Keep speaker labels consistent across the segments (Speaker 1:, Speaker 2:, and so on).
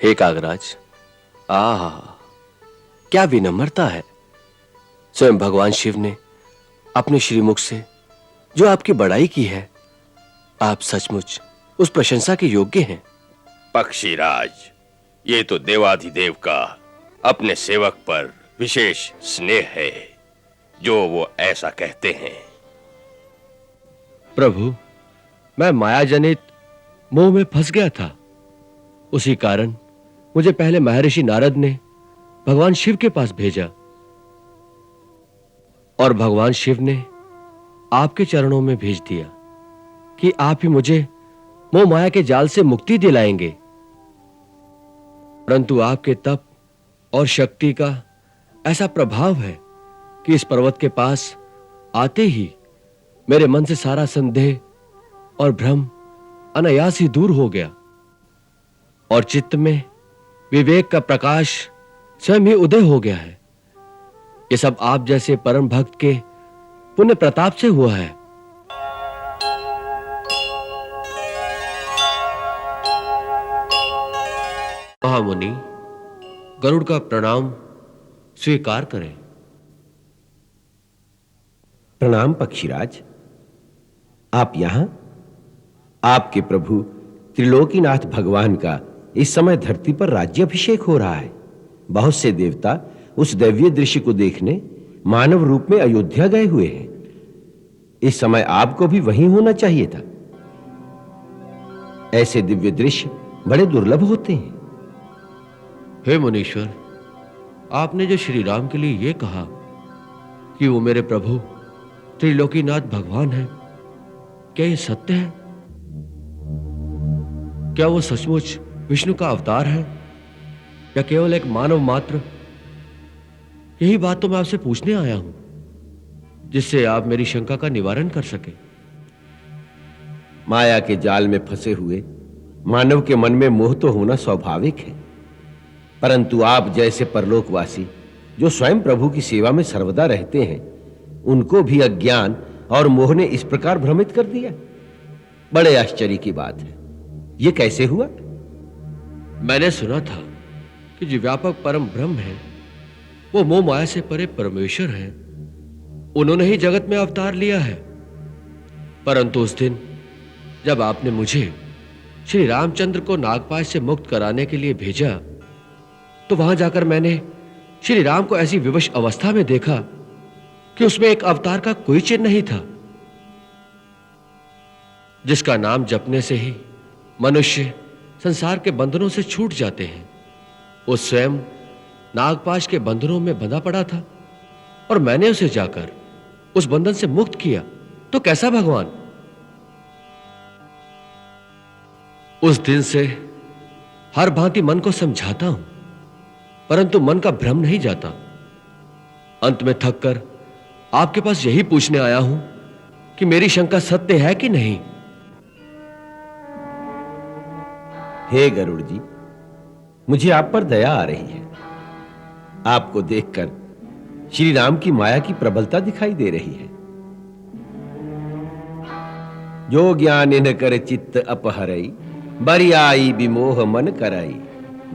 Speaker 1: हे कागराज, आहा, क्या विनम्रता है। स्वयं भगवान शिव ने अपने श्रीमुख से जो आपकी बड़ाई की है, आप सचमुच उस प्रशंसा के योग्य हैं।
Speaker 2: पक्षीराज, ये तो देवाधिदेव का अपने सेवक पर विशेष स्नेह है जो वो ऐसा कहते हैं।
Speaker 1: प्रभु, मैं माया जनित मोह में फंस गया था। उसी कारण मुझे पहले महर्षि नारद ने भगवान शिव के पास भेजा और भगवान शिव ने आपके चरणों में भेज दिया कि आप ही मुझे मोह माया के जाल से मुक्ति दिलाएंगे। परंतु आपके तप और शक्ति का ऐसा प्रभाव है कि इस पर्वत के पास आते ही मेरे मन से सारा संदेह और भ्रम अनायास ही दूर हो गया और चित्त में विवेक का प्रकाश स्वयं ही उदय हो गया है। ये सब आप जैसे परम भक्त के पुण्य प्रताप से हुआ है। महामुनि, गरुड़ का प्रणाम स्वीकार करें।
Speaker 3: प्रणाम पक्षीराज। आप यहां? आपके प्रभु त्रिलोकीनाथ भगवान का इस समय धरती पर राज्याभिषेक हो रहा है। बहुत से देवता उस दैवीय दृश्य को देखने मानव रूप में अयोध्या गए हुए हैं। इस समय आपको भी वहीं होना चाहिए था। ऐसे दिव्य दृश्य बड़े दुर्लभ होते हैं।
Speaker 1: हे मुनीश्वर, आपने जो श्री राम के लिए यह कहा कि वो मेरे प्रभु त्रिलोकीनाथ भगवान है, क्या यह सत्य है? क्या वो सचमुच विष्णु का अवतार है या केवल एक मानव मात्र? यही बात तो मैं आपसे पूछने आया हूं, जिससे आप मेरी शंका का निवारण कर सके।
Speaker 3: माया के जाल में फंसे हुए मानव के मन में मोह तो होना स्वाभाविक है, परंतु आप जैसे परलोकवासी जो स्वयं प्रभु की सेवा में सर्वदा रहते हैं, उनको भी अज्ञान और मोह ने इस प्रकार भ्रमित कर दिया। बड़े आश्चर्य की बात है। यह कैसे हुआ?
Speaker 1: मैंने सुना था कि जो व्यापक परम ब्रह्म है वो मोह माया से परे परमेश्वर है। उन्होंने ही जगत में अवतार लिया है। परंतु उस दिन जब आपने मुझे श्री रामचंद्र को नागपाश से मुक्त कराने के लिए भेजा, तो वहां जाकर मैंने श्री राम को ऐसी विवश अवस्था में देखा कि उसमें एक अवतार का कोई चिन्ह नहीं था, जिसका नाम जपने से ही मनुष्य संसार के बंधनों से छूट जाते हैं। वो स्वयं नागपाश के बंधनों में बंधा पड़ा था और मैंने उसे जाकर उस बंधन से मुक्त किया। तो कैसा भगवान? उस दिन से हर भांति मन को समझाता हूं, परंतु मन का भ्रम नहीं जाता। अंत में थककर आपके पास यही पूछने आया हूं कि मेरी शंका सत्य है कि नहीं।
Speaker 3: हे गरुड़ जी, मुझे आप पर दया आ रही है। आपको देखकर श्री राम की माया की प्रबलता दिखाई दे रही है। जो ज्ञान इन कर चित्त अपहरई, बरियाई विमोह मन करई,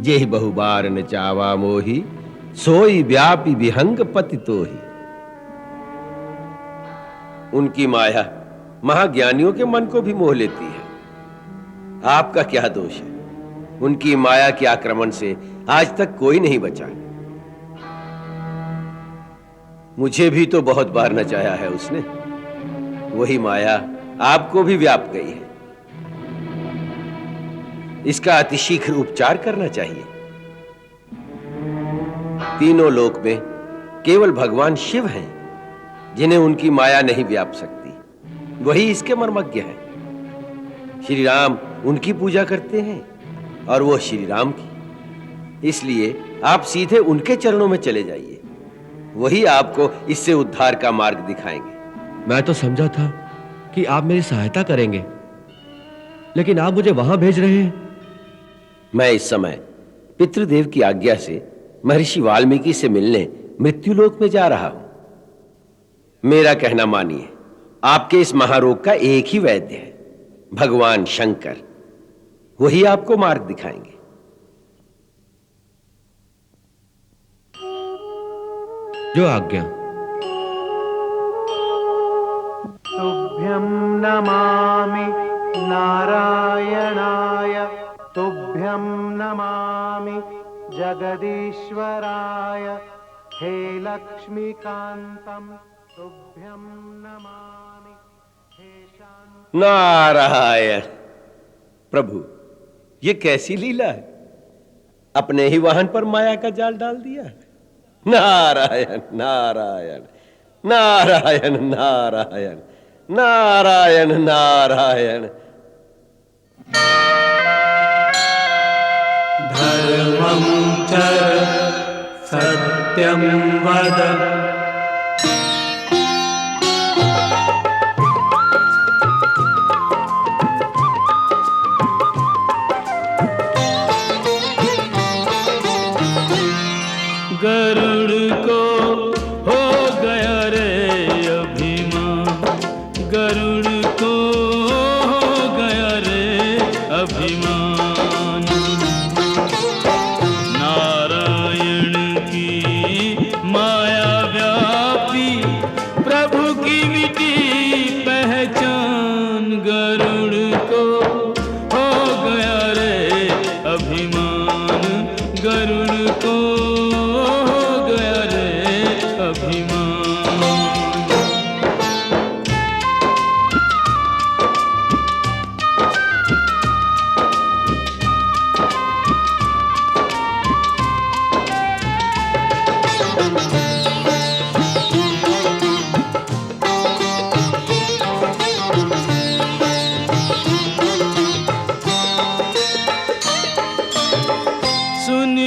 Speaker 3: जेहि बहुबार न चावा मोही, सोई व्यापी विहंग पति तोही। उनकी माया महाज्ञानियों के मन को भी मोह लेती है। आपका क्या दोष है? उनकी माया के आक्रमण से आज तक कोई नहीं बचा। मुझे भी तो बहुत बार नचाया है उसने। वही माया आपको भी व्याप गई है। इसका अतिशीघ्र उपचार करना चाहिए। तीनों लोक में केवल भगवान शिव हैं जिन्हें उनकी माया नहीं व्याप सकती। वही इसके मर्मज्ञ हैं। श्री राम उनकी पूजा करते हैं और वो श्री राम की। इसलिए आप सीधे उनके चरणों में चले जाइए। वही आपको इससे उद्धार का मार्ग दिखाएंगे।
Speaker 1: मैं तो समझा था कि आप मेरी सहायता करेंगे, लेकिन आप मुझे वहां भेज रहे हैं।
Speaker 3: मैं इस समय पितृदेव की आज्ञा से महर्षि वाल्मीकि से मिलने मृत्युलोक में जा रहा हूं। मेरा कहना मानिए, आपके इस महारोग का एक ही वैद्य है, भगवान शंकर। वही आपको मार्ग दिखाएंगे।
Speaker 1: जो आज्ञा।
Speaker 4: तुभ्यं नमामि नारायणाय, तुभ्यं नमामि जगदीश्वराय, हे लक्ष्मीकान्तं तुभ्यं नमामि, हे शान्ति।
Speaker 3: नारायण। प्रभु, ये कैसी लीला है? अपने ही वाहन पर माया का जाल डाल दिया। नारायण नारायण नारायण नारायण नारायण नारायण।
Speaker 4: धर्मं चर सत्यं वद, गरुड़ को हो गया रे अभिमान, गरुड़ को हो गया रे अभिमान। नारायण की माया व्यापी प्रभु की मिटी पहचान, गरुड़ को हो गया रे अभिमान, गरुड़ को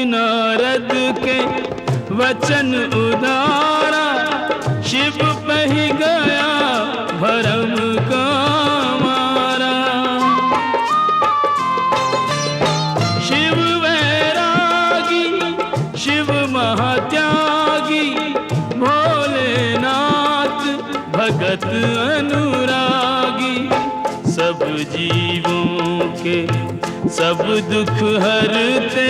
Speaker 4: नारद के वचन उदारा, शिव पे ही गया भरम का मारा। शिव वैरागी, शिव महात्यागी, भोलेनाथ भगत अनुरागी, सब जीवों के सब दुख हरते,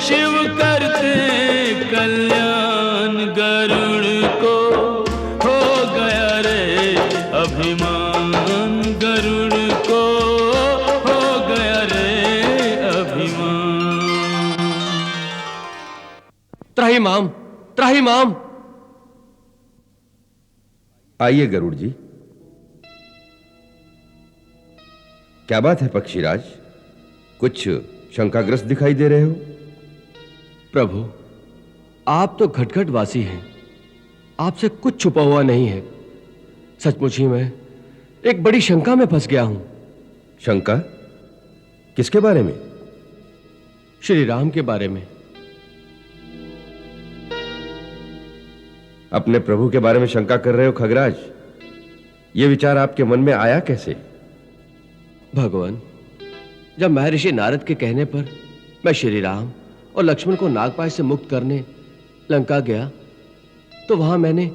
Speaker 4: शिव करते कल्याण, गरुड़ को हो गया रे अभिमान, गरुड़ को हो गया रे अभिमान।
Speaker 1: त्राहिमाम, त्राहिमाम।
Speaker 3: आइए गरुड़ जी। क्या बात है पक्षीराज, कुछ शंकाग्रस्त दिखाई दे रहे हो?
Speaker 1: प्रभु, आप तो घटघट वासी हैं, आपसे कुछ छुपा हुआ नहीं है। सचमुच ही मैं एक बड़ी शंका में फंस गया हूं।
Speaker 3: शंका? किसके बारे में?
Speaker 1: श्री राम के बारे में।
Speaker 3: अपने प्रभु के बारे में शंका कर रहे हो खगराज? यह विचार आपके मन में आया कैसे?
Speaker 1: भगवान, जब महर्षि नारद के कहने पर मैं श्री राम और लक्ष्मण को नागपाश से मुक्त करने लंका गया, तो वहां मैंने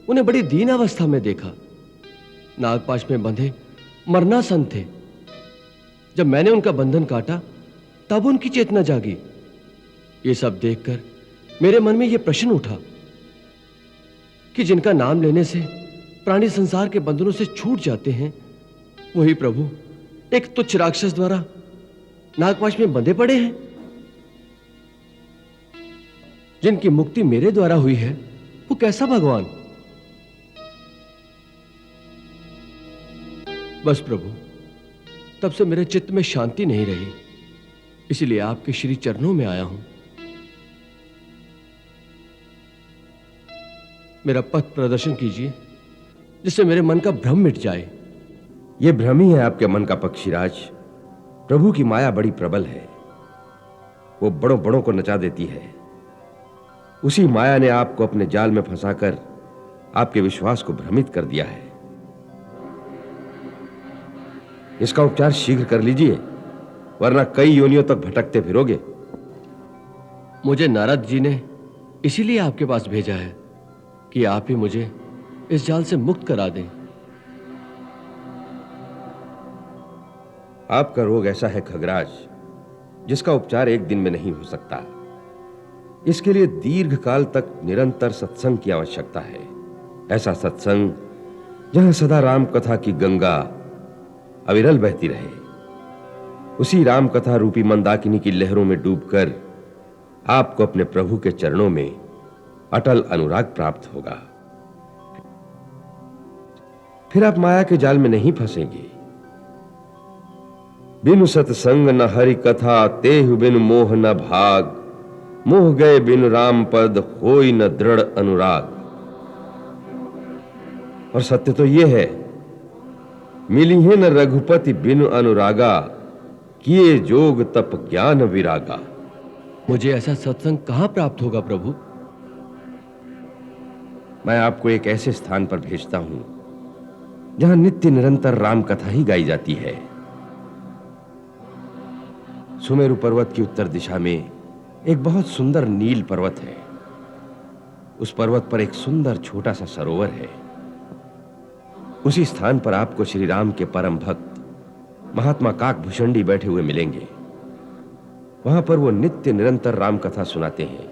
Speaker 1: उन्हें बड़ी दीन अवस्था में देखा। नागपाश में बंधे मरनासन थे। जब मैंने उनका बंधन काटा, तब उनकी चेतना जागी। ये सब देखकर मेरे मन में यह प्रश्न उठा कि जिनका नाम लेने से प्राणी संसार के बंधनों से छूट जाते हैं, वही प्रभु एक तुच्छ राक्षस द्वारा नागपाश में बंधे पड़े हैं। जिनकी मुक्ति मेरे द्वारा हुई है, वो कैसा भगवान? बस प्रभु, तब से मेरे चित्त में शांति नहीं रही, इसलिए आपके श्री चरणों में आया हूं। मेरा पथ प्रदर्शन कीजिए, जिससे मेरे मन का भ्रम मिट जाए।
Speaker 3: यह भ्रम ही है आपके मन का पक्षीराज। प्रभु की माया बड़ी प्रबल है, वो बड़ों बड़ों को नचा देती है। उसी माया ने आपको अपने जाल में फंसाकर आपके विश्वास को भ्रमित कर दिया है। इसका उपचार शीघ्र कर लीजिए, वरना कई योनियों तक भटकते फिरोगे।
Speaker 1: मुझे नारद जी ने इसीलिए आपके पास भेजा है कि आप ही मुझे इस जाल से मुक्त करा दें।
Speaker 3: आपका रोग ऐसा है खगराज, जिसका उपचार एक दिन में नहीं हो सकता। इसके लिए दीर्घ काल तक निरंतर सत्संग की आवश्यकता है। ऐसा सत्संग जहां सदा राम कथा की गंगा अविरल बहती रहे। उसी राम कथा रूपी मंदाकिनी की लहरों में डूबकर आपको अपने प्रभु के चरणों में अटल अनुराग प्राप्त होगा। फिर आप माया के जाल में नहीं फंसेंगे। बिनु सत्संग न हरि कथा, तेहु बिनु मोह न भाग, मोह गए बिनु राम पद, होई न दृढ़ अनुराग। और सत्य तो यह है, मिली है न रघुपति बिनु अनुरागा, किए जोग तप ज्ञान विरागा।
Speaker 1: मुझे ऐसा सत्संग कहां प्राप्त होगा प्रभु?
Speaker 3: मैं आपको एक ऐसे स्थान पर भेजता हूं जहां नित्य निरंतर राम कथा ही गाई जाती है। सुमेरु पर्वत की उत्तर दिशा में एक बहुत सुंदर नील पर्वत है। उस पर्वत पर एक सुंदर छोटा सा सरोवर है। उसी स्थान पर आपको श्री राम के परम भक्त महात्मा काकभूषणी बैठे हुए मिलेंगे। वहां पर वो नित्य निरंतर राम कथा सुनाते हैं।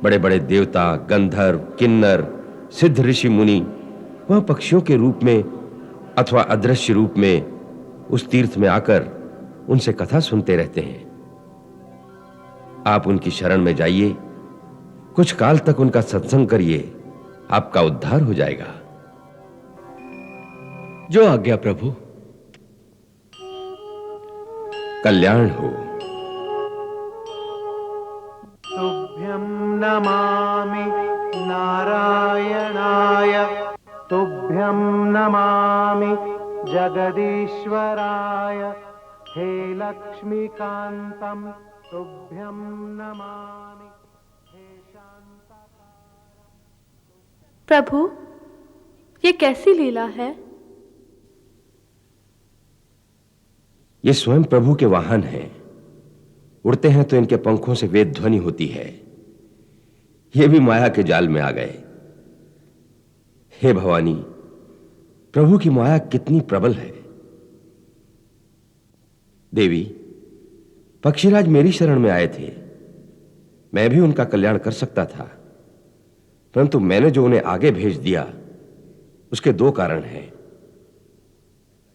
Speaker 3: बड़े बड़े देवता, गंधर्व, किन्नर, सिद्ध, ऋषि, मुनि वह पक्षियों के रूप में अथवा अदृश्य रूप में उस तीर्थ में आकर उनसे कथा सुनते रहते हैं। आप उनकी शरण में जाइए, कुछ काल तक उनका सत्संग करिए, आपका उद्धार हो जाएगा।
Speaker 1: जो आज्ञा प्रभु।
Speaker 3: कल्याण हो।
Speaker 5: तुभ्यं नमामि नारायणाय, तुभ्यं नमामि जगदीश्वराय, हे लक्ष्मीकान्तं तुभ्यं नमामि, हे शान्ताकारं।
Speaker 6: प्रभु, ये कैसी लीला है?
Speaker 3: ये स्वयं प्रभु के वाहन हैं। उड़ते हैं तो इनके पंखों से वेद ध्वनि होती है। ये भी माया के जाल में आ गए। हे भवानी, प्रभु की माया कितनी प्रबल है। देवी, पक्षीराज मेरी शरण में आए थे। मैं भी उनका कल्याण कर सकता था, परंतु मैंने जो उन्हें आगे भेज दिया उसके दो कारण हैं।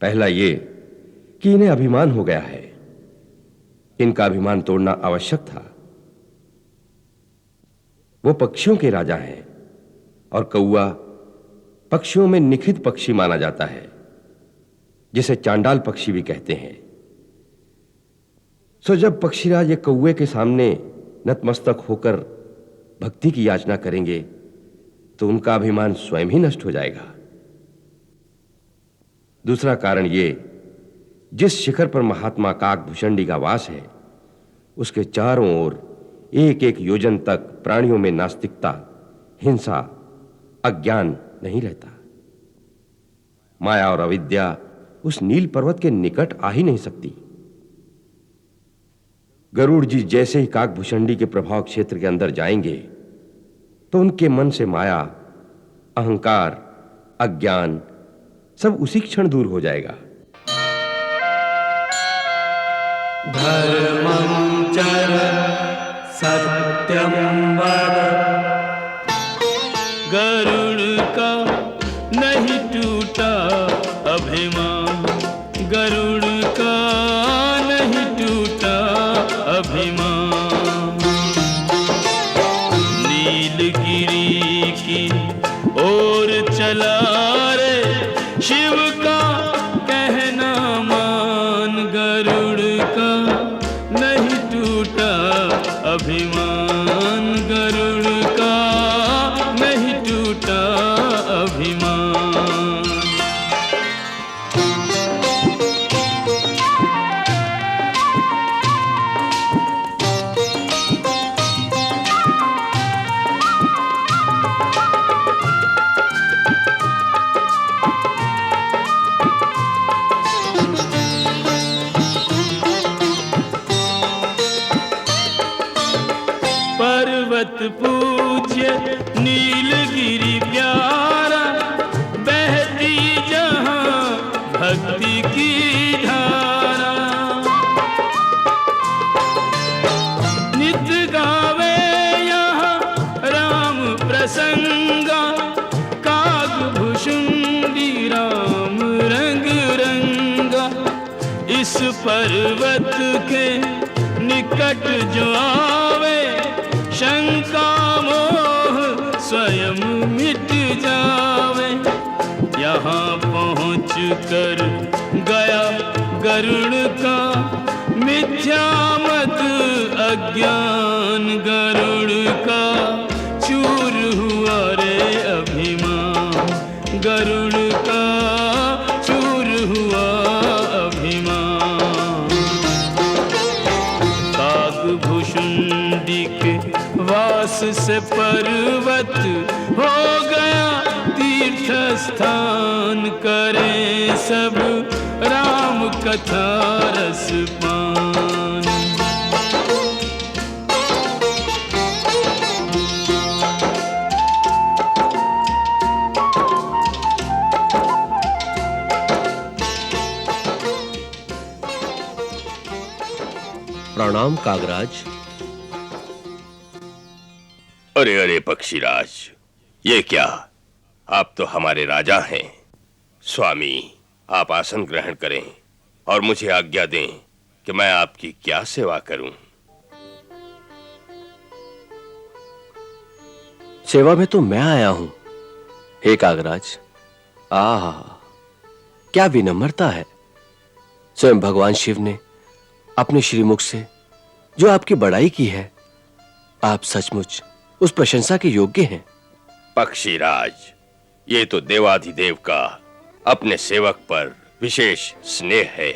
Speaker 3: पहला ये कि इन्हें अभिमान हो गया है। इनका अभिमान तोड़ना आवश्यक था। वो पक्षियों के राजा हैं और कौआ पक्षियों में निखित पक्षी माना जाता है, जिसे चांडाल पक्षी भी कहते हैं। सो जब पक्षीराज एक कौए के सामने नतमस्तक होकर भक्ति की याचना करेंगे तो उनका अभिमान स्वयं ही नष्ट हो जाएगा। दूसरा कारण ये, जिस शिखर पर महात्मा काकभूषणी का वास है उसके चारों ओर एक एक योजन तक प्राणियों में नास्तिकता, हिंसा, अज्ञान नहीं रहता। माया और अविद्या उस नील पर्वत के निकट आ ही नहीं सकती। गरुड़ जी जैसे ही काकभूषणी के प्रभाव क्षेत्र के अंदर जाएंगे तो उनके मन से माया, अहंकार, अज्ञान सब उसी क्षण दूर हो जाएगा।
Speaker 4: धर्मं चर सत्यं वद, गरुड़ का नहीं टूटा अभिमान, गरुड़ का नहीं टूटा अभिमान। नीलगिरी की ओर चला रे शिव का कहना मान, गरुड़ का नहीं टूटा अभिमान, गरुड़ का नहीं टूटा अभिमान। पर्वत पूज्य नीलगिरी प्यारा, बहती जहां भक्ति की धारा। नित पर्वत के निकट जो आवे, शंका मोह स्वयं मिट जावे। यहाँ पहुँच कर गया गरुड़ का मिथ्या मत अज्ञान, गरुड़ का चूर हुआ रे अभिमान, गरुड़ का चूर हुआ अभिमान। काकभुषुंडी के वास से पर्वत हो गया तीर्थ स्थान, करें सब राम कथा रस पान।
Speaker 1: प्रणाम कागराज।
Speaker 2: अरे अरे पक्षीराज, ये क्या? आप तो हमारे राजा हैं। स्वामी, आप आसन ग्रहण करें और मुझे आज्ञा दें कि मैं आपकी क्या सेवा करूं।
Speaker 1: सेवा में तो मैं आया हूं। हे कागराज, आहा, क्या विनम्रता है। स्वयं भगवान शिव ने अपने श्रीमुख से जो आपकी बड़ाई की है, आप सचमुच उस प्रशंसा के योग्य हैं।
Speaker 2: पक्षीराज, ये तो देवाधिदेव का अपने सेवक पर विशेष स्नेह है,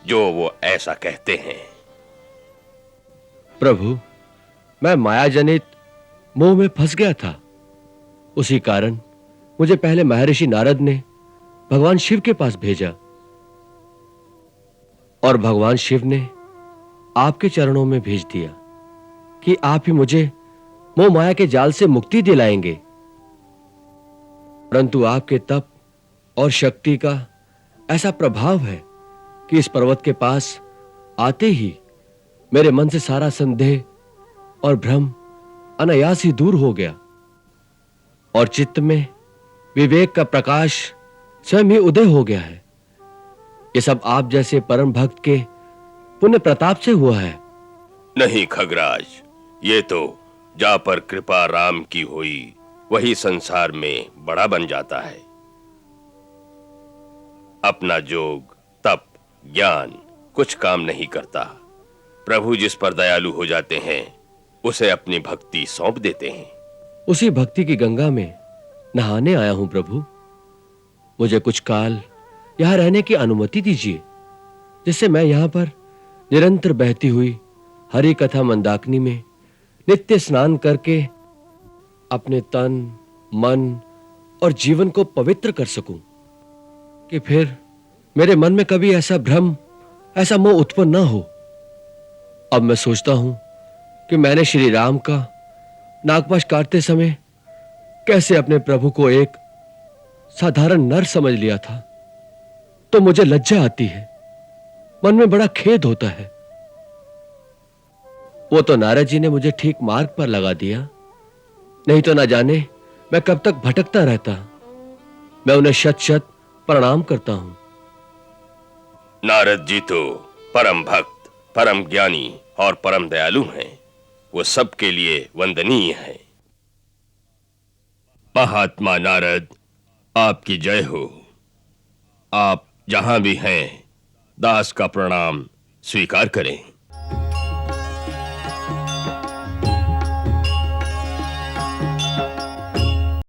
Speaker 2: जो वो ऐसा कहते हैं।
Speaker 1: प्रभु, मैं माया जनित मोह में फंस गया था। उसी कारण मुझे पहले महर्षि नारद ने भगवान शिव के पास भेजा और भगवान शिव ने आपके चरणों में भेज दिया कि आप ही मुझे मोह माया के जाल से मुक्ति दिलाएंगे। परंतु आपके तप और शक्ति का ऐसा प्रभाव है कि इस पर्वत के पास आते ही मेरे मन से सारा संदेह और भ्रम अनायास ही दूर हो गया और चित्त में विवेक का प्रकाश स्वयं ही उदय हो गया है। ये सब आप जैसे परम भक्त के पुण्य प्रताप से हुआ है।
Speaker 2: नहीं खगराज, ये तो जा पर कृपा राम की हुई, वही संसार में बड़ा बन जाता है। अपना जोग, तप, ज्ञान कुछ काम नहीं करता। प्रभु जिस पर दयालु हो जाते हैं, उसे अपनी भक्ति सौंप देते हैं।
Speaker 1: उसी भक्ति की गंगा में नहाने आया हूं प्रभु। मुझे कुछ काल यहां रहने की अनुमति दीजिए, जिससे मैं यहां पर निरंतर बहती हुई हरि कथा मंदाकिनी में नित्य स्नान करके अपने तन, मन और जीवन को पवित्र कर सकूं, कि फिर मेरे मन में कभी ऐसा भ्रम, ऐसा मोह उत्पन्न ना हो। अब मैं सोचता हूं कि मैंने श्री राम का नागपाश काटते समय कैसे अपने प्रभु को एक साधारण नर समझ लिया था, तो मुझे लज्जा आती है, मन में बड़ा खेद होता है। वो तो नारद जी ने मुझे ठीक मार्ग पर लगा दिया, नहीं तो ना जाने मैं कब तक भटकता रहता। मैं उन्हें शत शत प्रणाम करता हूं।
Speaker 2: नारद जी तो परम भक्त, परम ज्ञानी और परम दयालु हैं। वो सबके लिए वंदनीय हैं। महात्मा नारद, आपकी जय हो। आप जहां भी हैं, दास का प्रणाम स्वीकार करें।